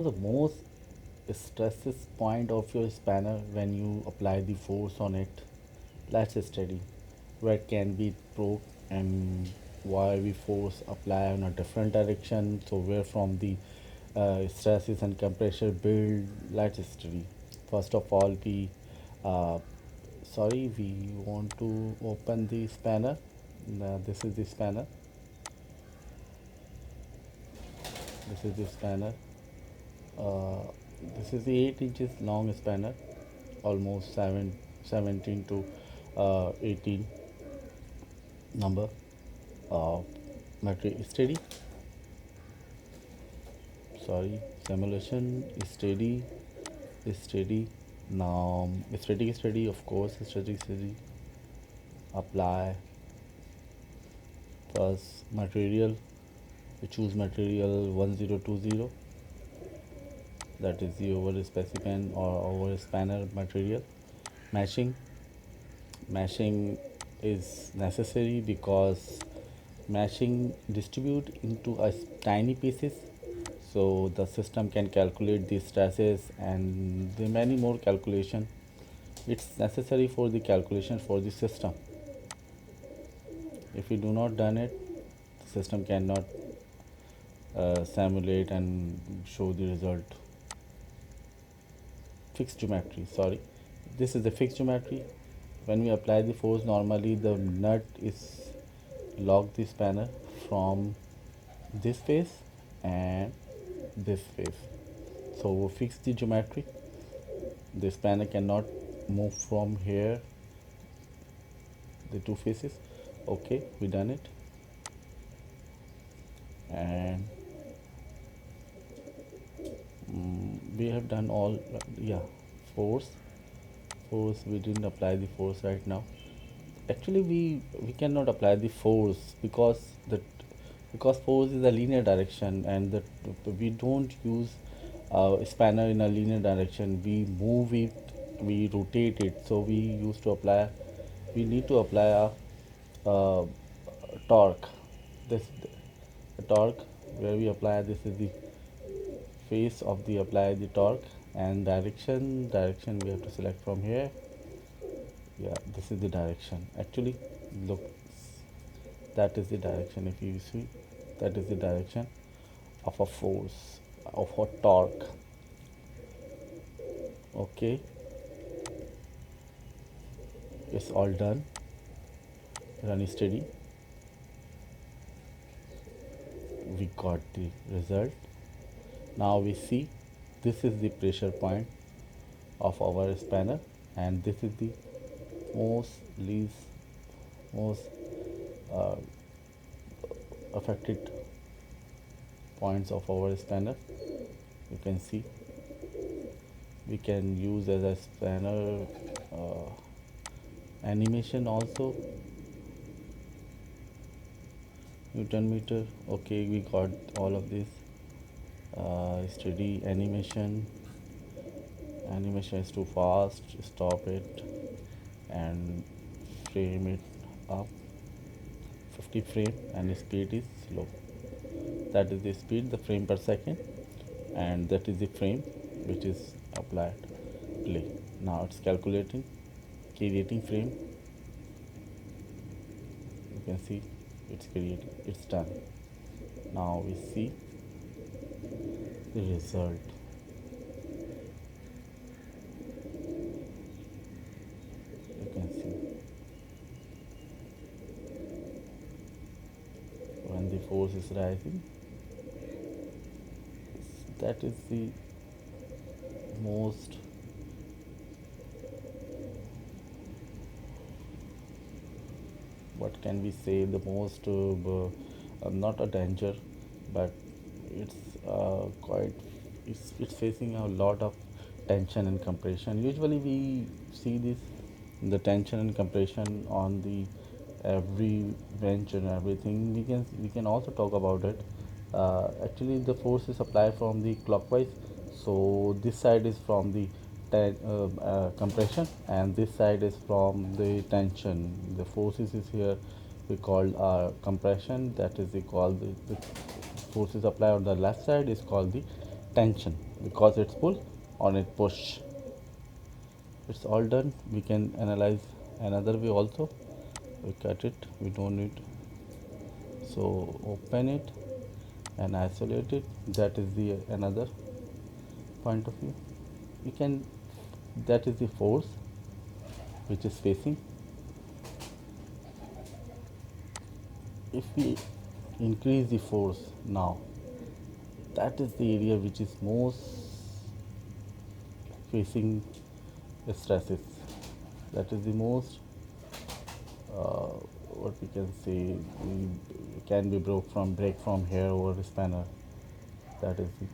The most stresses point of your spanner when you apply the force on it. Let's study where can be broke and why we force apply in a different direction. So where from the stresses and compression build. Let's study. First of all, uh, we want to open the spanner. This is the spanner. This is the spanner. Uh, this is the 8 inches long spanner, almost 17 to 18 number. Material steady. Sorry, simulation is steady. Is steady. Now steady, steady. Of course, steady, steady. Apply first material. We choose material 1020. That is the over specimen or over spanner material. Matching. Mashing is necessary because mashing distribute into a tiny pieces, so the system can calculate the stresses and the many more calculation. It's necessary for the calculation for the system. If we do not done it, the system cannot simulate and show the result. Fixed geometry, sorry, this is the fixed geometry. When we apply the force, normally the nut is lock the spanner from this face and this face, so we fix the geometry. The spanner cannot move from here, the two faces. Okay, we done it. And we have done all. Yeah, force we didn't apply the force right now. Actually, we cannot apply the force because force is a linear direction, and that we don't use spanner in a linear direction. We move it, we rotate it. So we need to apply a torque. This the torque where we apply. This is the face of the apply the torque. And direction we have to select from here. Yeah, this is the direction. Actually, look, that is the direction. If you see, that is the direction of a force, of a torque. Okay, it's all done. Run steady. We got the result. Now we see this is the pressure point of our spanner, and this is the most least most uh, affected points of our spanner. You can see we can use as a spanner animation also. Newton meter. Okay, we got all of this. Steady animation. Animation is too fast, stop it and frame it up. 50 frame and speed is slow. That is the speed, the frame per second, and that is the frame which is applied. Play. Now it's calculating, creating frame. You can see it's created, it's done. Now we see the result. You can see when the force is rising, that is the most what can we say, the most not a danger, but it's quite it's facing a lot of tension and compression. Usually we see this, the tension and compression on the every bench and everything. We can also talk about it. Actually the force is applied from the clockwise, so this side is from the compression, and this side is from the tension. The forces is here we call compression, that is we call the forces applied on the left side is called the tension. because it's pull or it push. It's all done. We can analyze another way also. We cut it, we don't need, so open it and isolate it. That is the another point of view. We can, that is the force which is facing. If we increase the force now, that is the area which is most facing stresses. That is the most what we can say, can be break from here over the spanner. That is the,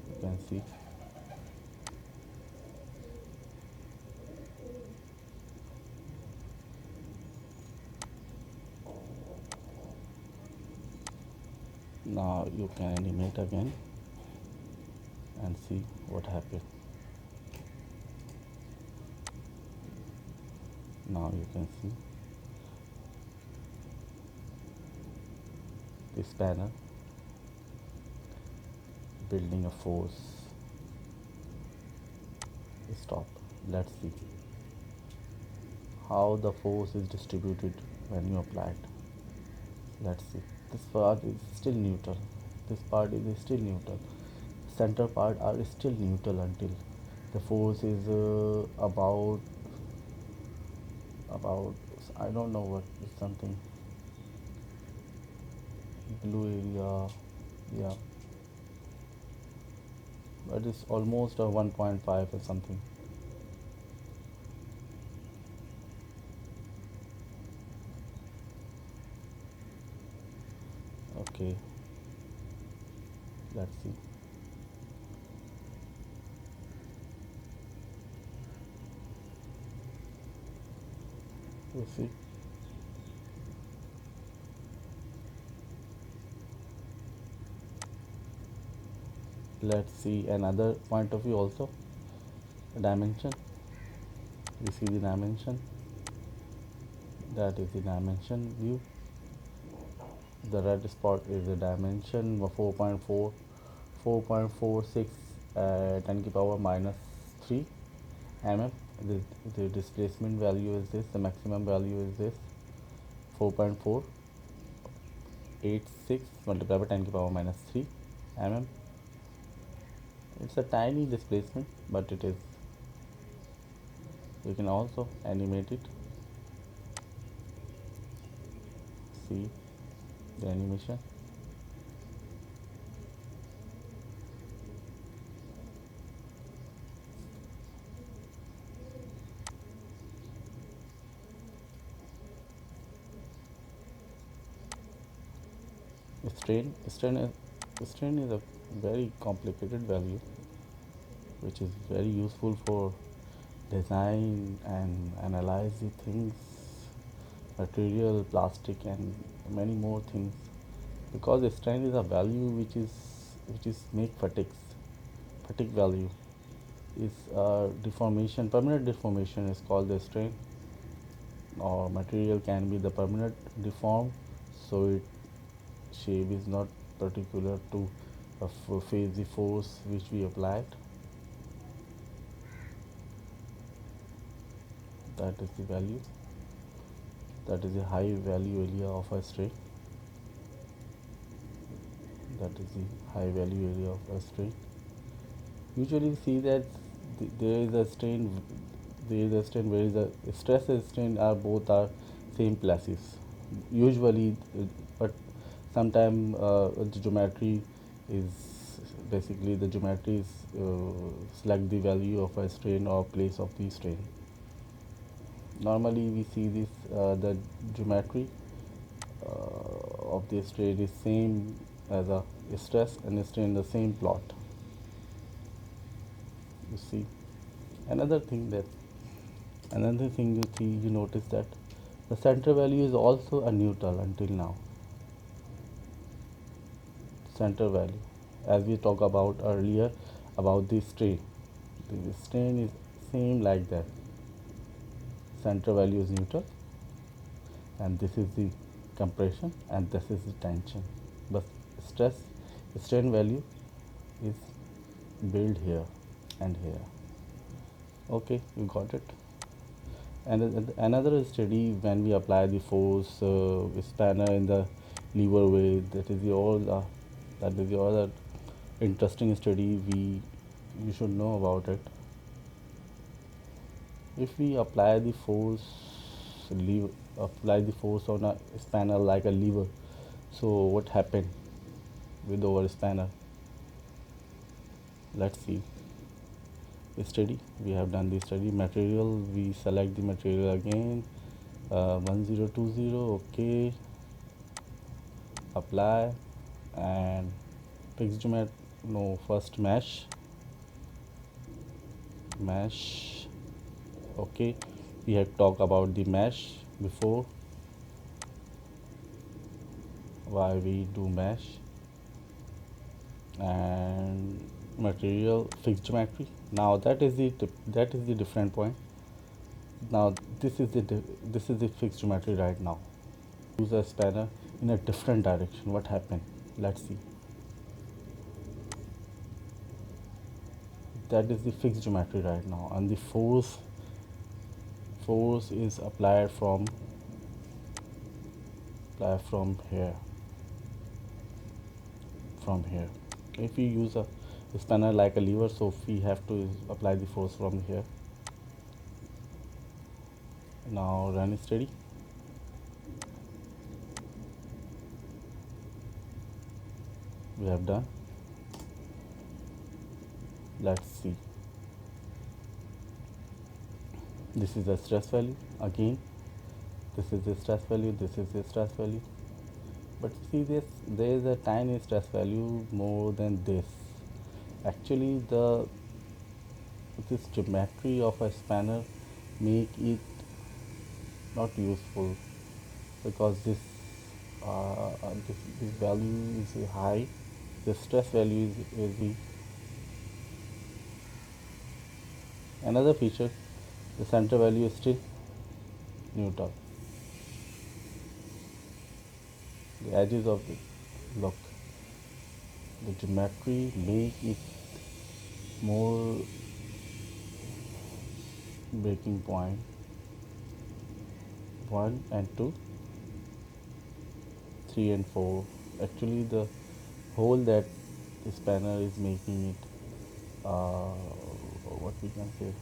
you can see. Now you can animate again and see what happened. Now you can see this spanner building a force. Stop. Let's see how the force is distributed when you apply it. Let's see. This part is still neutral. This part is still neutral. Center part are still neutral until the force is about, I don't know what is something blue area. Yeah, but it's almost a 1.5 or something. Okay, let's see. You see, let's see another point of view also. Dimension. You see the dimension. That is the dimension view. The red spot is the dimension 4.4, 4.46 10 to the power minus 3 mm. The displacement value is this, the maximum value is this, 4.486 multiplied by 10 to the power minus 3 mm. It's a tiny displacement, but it is, we can also animate it. See the animation. Strain is a very complicated value which is very useful for design and analyze the things, material, plastic, and many more things. Because the strain is a value which is make fatigue value is deformation, permanent deformation is called the strain, or material can be the permanent deform, so it shape is not particular to face the force which we applied. That is the value, that is the high value area of a strain. That is the high value area of a strain. Usually we see that there is a strain, where is a stress and strain are both are same places usually, but sometimes the geometry is, basically the geometry is select the value of a strain or place of the strain. Normally we see this, the geometry of the strain is same as a stress and strain, the same plot. You see, another thing that, another thing you see, you notice that the center value is also a neutral until now. Center value, as we talked about earlier about the strain is same like that. Center value is neutral, and this is the compression and this is the tension. but stress strain value is built here and here. Okay, you got it. And another study, when we apply the force spanner in the lever way, that is the other interesting study we you should know about it. If we apply the force on a spanner like a lever, so what happened with our spanner? Let's see. Study, we have done the study. Material, we select the material again, 1020. Okay, apply. And fixed geometry, no, first mesh. Okay, we have talked about the mesh before, why we do mesh. And material, fixed geometry. Now that is the different point. Now this is the fixed geometry right now. Use a spanner in a different direction. What happened? Let's see. That is the fixed geometry right now, and the force is applied from here. If we use a spanner like a lever, so we have to apply the force from here. Now run steady. We have done. Let's see. This is the stress value again. This is the stress value. This is the stress value. But see this, there is a tiny stress value more than this. Actually, this geometry of a spanner make it not useful, because this value is high. The stress value is weak. Another feature, the center value is still neutral. The edges of the look, the geometry make it more breaking point 1 and 2, 3 and 4. Actually, the hole that the spanner is making it, what we can say.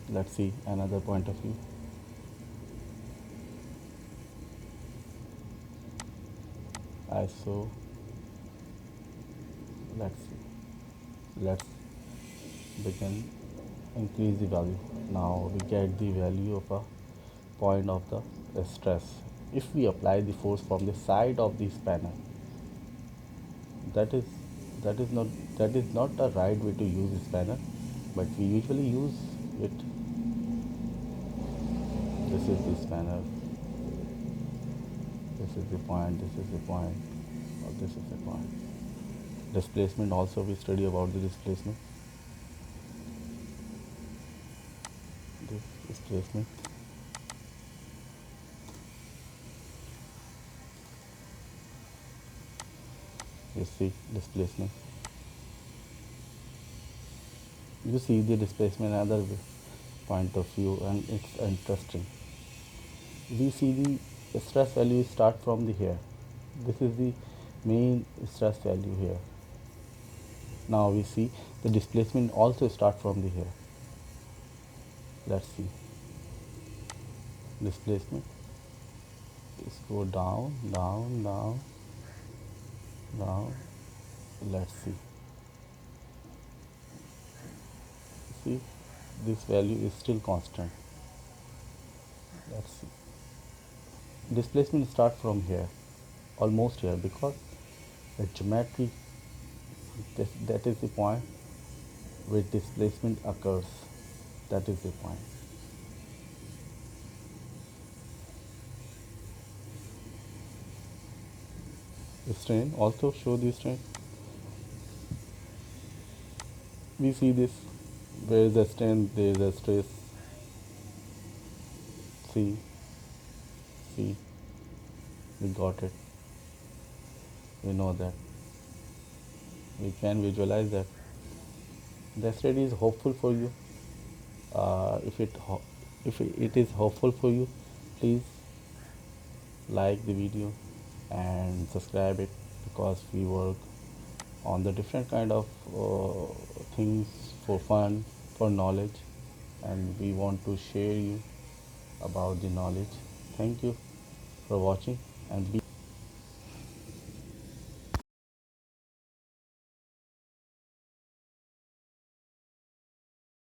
Let's see another point of view. ISO. Let's begin increase the value. Now we get the value of a point of the stress. If we apply the force from the side of the spanner, that is that is not that is not the right way to use the spanner, but we usually use it. This is the spanner. This is the point. This is the point. Or this is the point. Displacement, also we study about the displacement. This displacement. You see displacement. You see the displacement another point of view, and it's interesting. We see the stress value start from the here. This is the main stress value here. Now we see the displacement also start from the here. Let's see. Displacement is go down, down, down, down. Let's see. See, this value is still constant. Let's see. Displacement start from here, almost here, because the geometry, that is the point where displacement occurs. That is the point. The strain, also show the strain. We see this, where is the strain, there is a stress. See. We got it. We know that. We can visualize that. The study is hopeful for you. If it is hopeful for you, please like the video and subscribe it, because we work on the different kind of things for fun, for knowledge, and we want to share you about the knowledge. Thank you for watching, and be